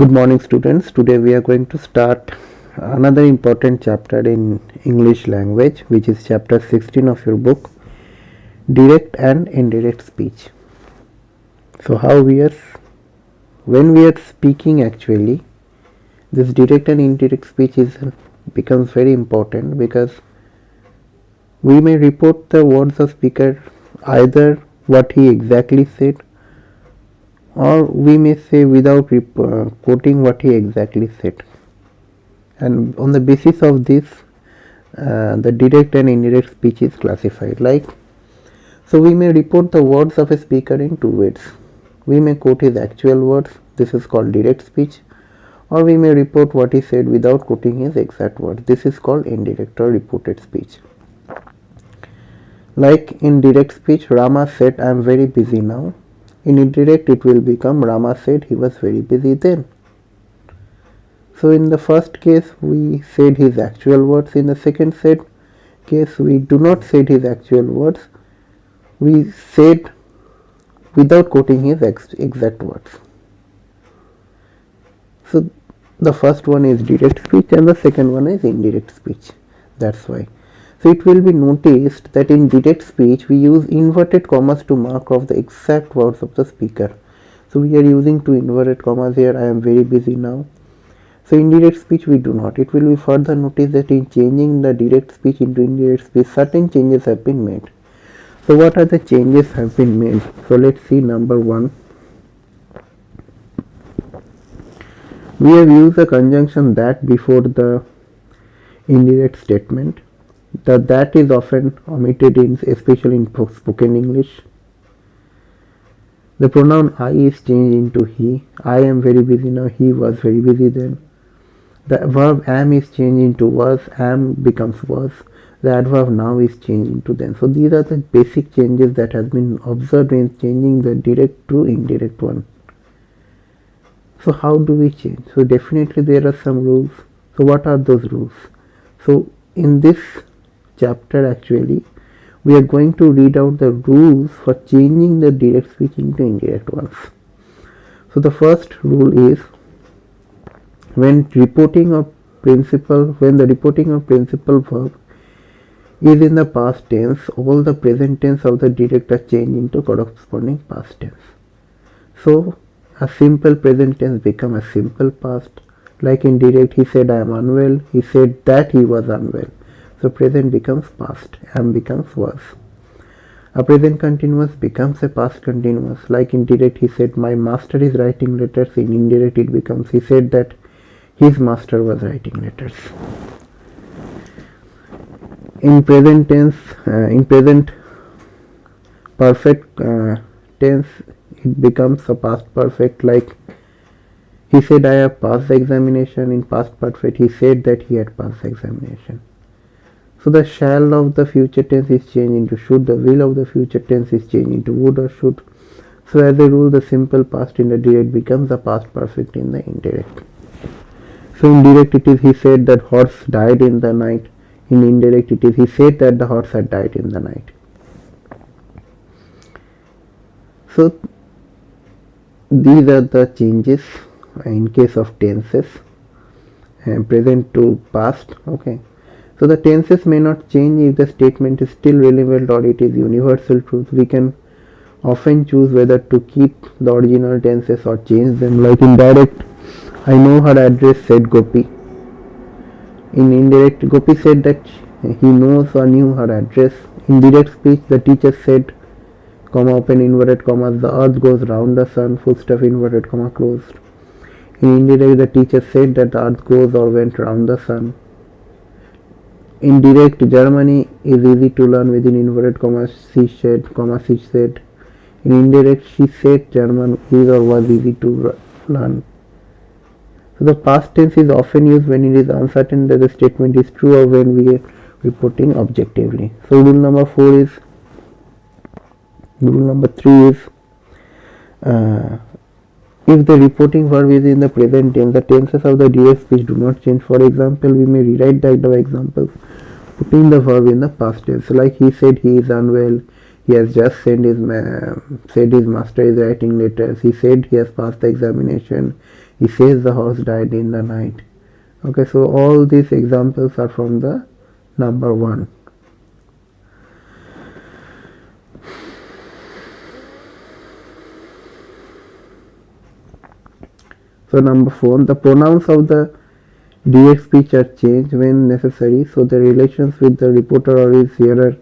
Good morning students. Today we are going to start another important chapter in English language, which is chapter 16 of your book, Direct and Indirect Speech. So when we are speaking actually, this direct and indirect speech becomes very important because we may report the words of speaker either what he exactly said, or we may say without quoting what he exactly said, and on the basis of this the direct and indirect speech is classified. So we may report the words of a speaker in two ways. We may quote his actual words, this is called direct speech, or we may report what he said without quoting his exact words, this is called indirect or reported speech. Like in direct speech, Rama said, I am very busy now. In indirect, it will become Rama said he was very busy then. So in the first case, we said his actual words. In the second case, we do not say his actual words. We said without quoting his exact words. So the first one is direct speech and the second one is indirect speech. That's why. So it will be noticed that in direct speech we use inverted commas to mark off the exact words of the speaker. So we are using two inverted commas here, I am very busy now. So in direct speech we do not. It will be further noticed that in changing the direct speech into indirect speech, certain changes have been made. So what are the changes have been made? So let's see. Number one, we have used the conjunction that before the indirect statement. The that is often omitted especially in spoken English. The pronoun I is changed into he. I am very busy now. He was very busy then. The verb am is changed into was. Am becomes was. The adverb now is changed into then. So these are the basic changes that has been observed in changing the direct to indirect one. So how do we change? So definitely there are some rules. So what are those rules? So in this chapter actually we are going to read out the rules for changing the direct speech into indirect ones. So the first rule is when the reporting of principal verb is in the past tense, all the present tense of the direct are changed into corresponding past tense. So a simple present tense become a simple past. Like in direct, he said I am unwell, he said that he was unwell. So present becomes past, am becomes was. A present continuous becomes a past continuous. Like in direct, he said my master is writing letters. In indirect, it becomes he said that his master was writing letters. In present tense, in present perfect tense, it becomes a past perfect. Like he said I have passed the examination. In past perfect, he said that he had passed the examination. So the shall of the future tense is changed into should. The will of the future tense is changed into would or should. So as a rule, the simple past in the direct becomes the past perfect in the indirect. So in direct it is he said that horse died in the night. In indirect it is he said that the horse had died in the night. So these are the changes in case of tenses, present to past. Okay. So the tenses may not change if the statement is still relevant or it is universal truth. We can often choose whether to keep the original tenses or change them. Like in direct, I know her address, said Gopi. In indirect, Gopi said that he knows or knew her address. In direct speech, the teacher said, comma open inverted commas, the earth goes round the sun, full stop inverted comma closed. In indirect, the teacher said that the earth goes or went round the sun. In direct, Germany is easy to learn within inverted commas, she said, comma she said. In indirect, she said German is or was easy to learn. So the past tense is often used when it is uncertain that the statement is true or when we are reporting objectively. So rule number 3 is if the reporting verb is in the present tense, the tenses of the direct speech do not change. For example, we may rewrite the examples putting the verb in the past tense. So like he said he is unwell, he has just said his master is writing letters, he said he has passed the examination, he says the horse died in the night. Okay, so all these examples are from the number 1. So number 4, the pronouns of the direct speech are changed when necessary, so the relations with the reporter or his hearer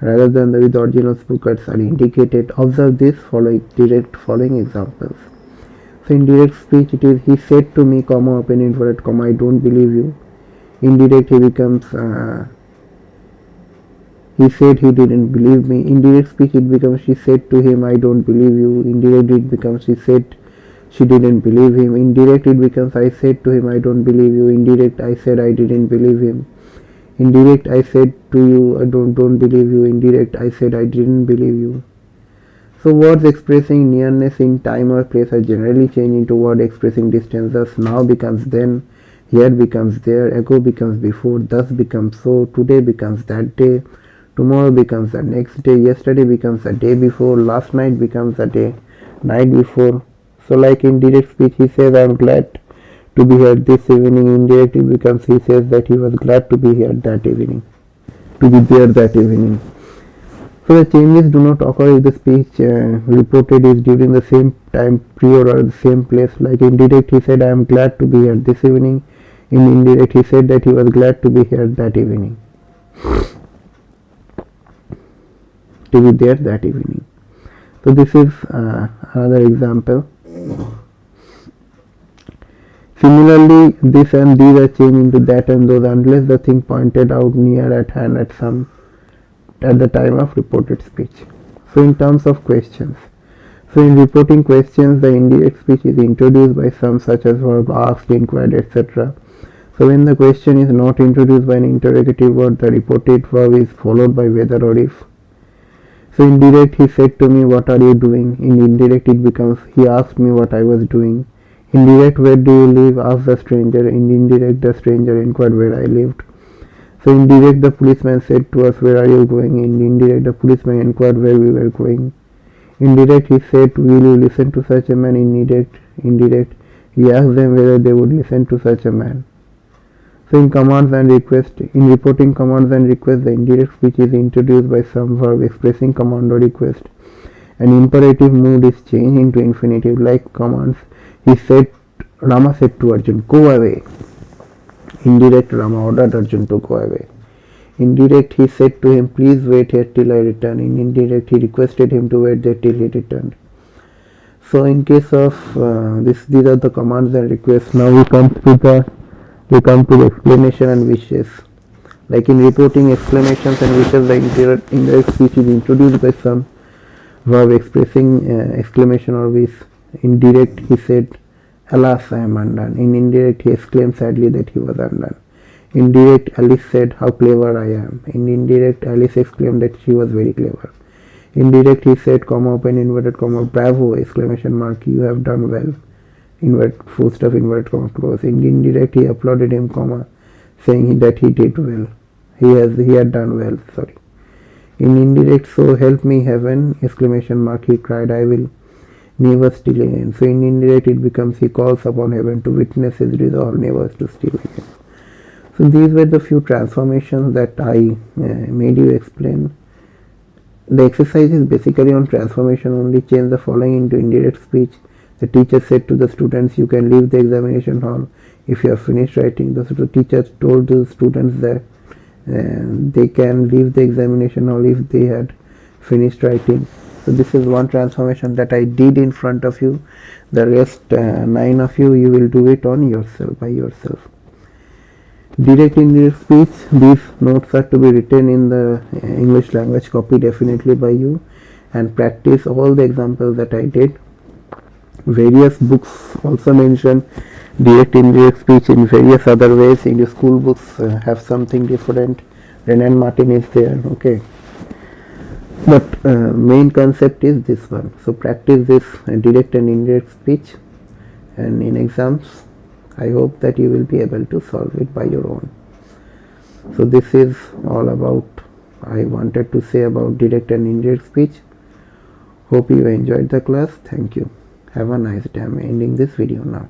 rather than with the original speakers are indicated. Observe this following examples. So in direct speech it is he said to me, comma, open inverted comma, I don't believe you. Indirect he becomes he said he didn't believe me. Indirect speech it becomes she said to him, I don't believe you. Indirect it becomes she said she didn't believe him. Indirect it becomes I said to him, I don't believe you. Indirect I said I didn't believe him. Indirect I said to you, I don't believe you. Indirect I said I didn't believe you. So words expressing nearness in time or place are generally changed into words expressing distance. Thus now becomes then, here becomes there, ago becomes before, thus becomes so, today becomes that day, tomorrow becomes the next day, yesterday becomes the day before, last night becomes the day night before. So like in direct speech he says I am glad to be here this evening. Indirect it becomes he says that he was glad to be here that evening, to be there that evening. So the changes do not occur if the speech reported is during the same time period or the same place. Like in direct he said I am glad to be here this evening. In indirect he said that he was glad to be here that evening, to be there that evening. So this is another example. Similarly, this and these are changed into that and those unless the thing pointed out near at hand at the time of reported speech. So in terms of questions, so in reporting questions the indirect speech is introduced by some such as verb, asked, inquired, etc. So when the question is not introduced by an interrogative word, the reported verb is followed by whether or if. So in direct he said to me, what are you doing? In indirect it becomes he asked me what I was doing. In direct, where do you live? Asked the stranger. In indirect, the stranger inquired where I lived. So in direct the policeman said to us, where are you going? In indirect the policeman inquired where we were going. In direct he said, will you listen to such a man? In indirect he asked them whether they would listen to such a man. So in commands and requests, in reporting commands and requests, the indirect speech is introduced by some verb expressing command or request. An imperative mood is changed into infinitive like commands. He said, Rama said to Arjun, go away. Indirect, Rama ordered Arjun to go away. Indirect, he said to him, please wait here till I return. In indirect, he requested him to wait there till he returned. So in case of these are the commands and requests. Now we come to the explanation and wishes. Like in reporting explanations and wishes, the indirect speech is introduced by some verb expressing exclamation or wish. In direct he said, alas, I am undone. In indirect he exclaimed sadly that he was undone. In direct Alice said, how clever I am. In indirect Alice exclaimed that she was very clever. In direct he said, comma, open inverted comma, bravo, exclamation mark, you have done well. Invert, full stop, inverted comma, close. In indirect he applauded him, comma, saying that he did well. He had done well, sorry. In indirect, so help me heaven, exclamation mark, he cried, I will never steal again. So in indirect it becomes he calls upon heaven to witness his resolve never to steal again. So these were the few transformations that I made you explain. The exercise is basically on transformation only. Change the following into indirect speech. The teacher said to the students, you can leave the examination hall if you have finished writing. The teacher told the students that they can leave the examination hall if they had finished writing. So this is one transformation that I did in front of you. The rest 9 of you will do it on yourself, by yourself. Direct indirect speech, these notes are to be written in the English language copy definitely by you, and practice all the examples that I did. Various books also mention direct indirect speech in various other ways. In the school books have something different. Renan Martin is there, okay. But main concept is this one. So practice this direct and indirect speech, and in exams I hope that you will be able to solve it by your own. So this is all about I wanted to say about direct and indirect speech. Hope you enjoyed the class. Thank you. Have a nice day. I'm ending this video now.